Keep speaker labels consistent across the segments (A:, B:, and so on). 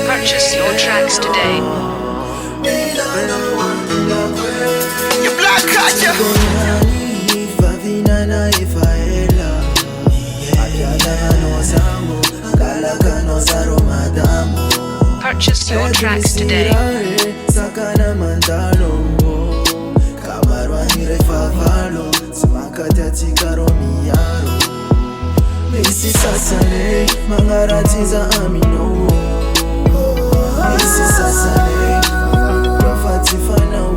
A: Purchase your tracks today.
B: You black cat,
A: Purchase your tracks today.
C: Misi sasane, mangaratiza amino. Misi sasane, rafati fanao.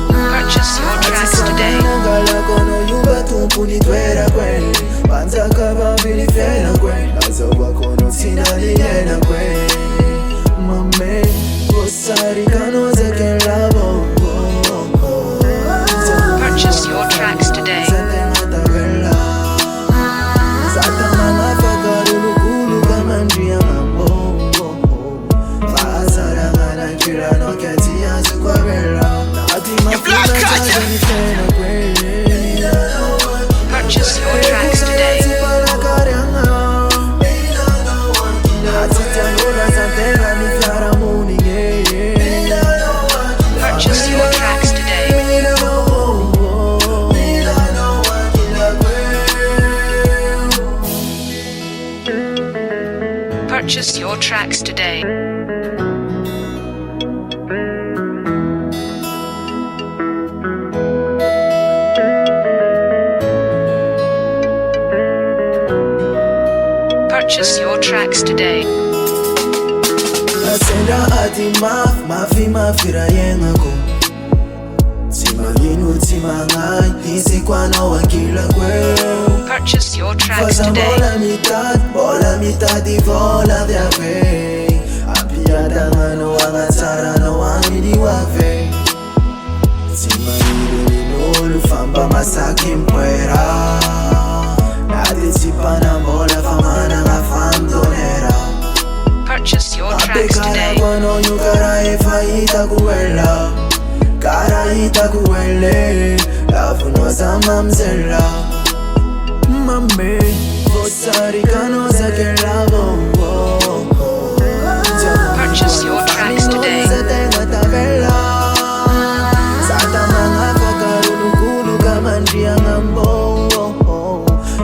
A: Purchase your tracks today.
C: Nangala kono yuba tumpuni twera kwe. Banza kaba bili fena kwe. Azawa kono sinali yena kwe. Mame, gosari kano zeke labo.
A: Purchase your tracks today. Purchase your tracks today. Purchase your tracks today. Purchase your tracks today. Purchase your tracks today.
C: Asenda ati mafira yengako. Timanginu timangai, hizi kwano wakila kweo.
A: Purchase your tracks today.
C: Bola mitad vola de ave. Apiada ngano wangatara no wangidi wave. Timanginu linolu famba masaki mpwera. Nadi tipana bola famana nga famdonera.
A: Purchase your tracks today.
C: Karaita kuele, lafunoza mamzela. Mame, vosari kanoza kelabo.
A: Purchase your tracks today.
C: Sata manga fakarunu kulu kamandria ngambo.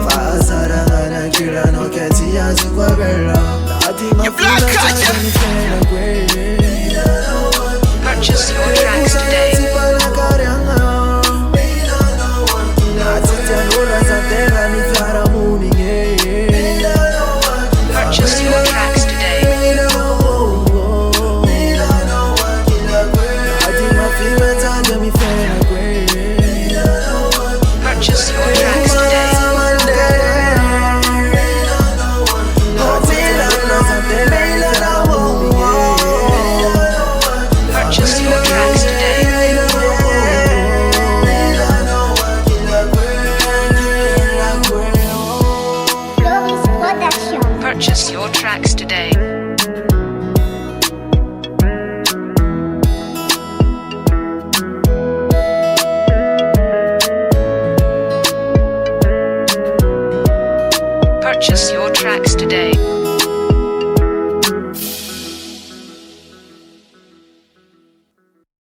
C: Fasara ngana kila no keti yazu kwa bela.
B: you black cat.
A: Purchase your tracks today. Purchase your tracks today. Purchase your tracks today. Purchase your tracks today. Purchase your tracks today. Purchase your tracks today.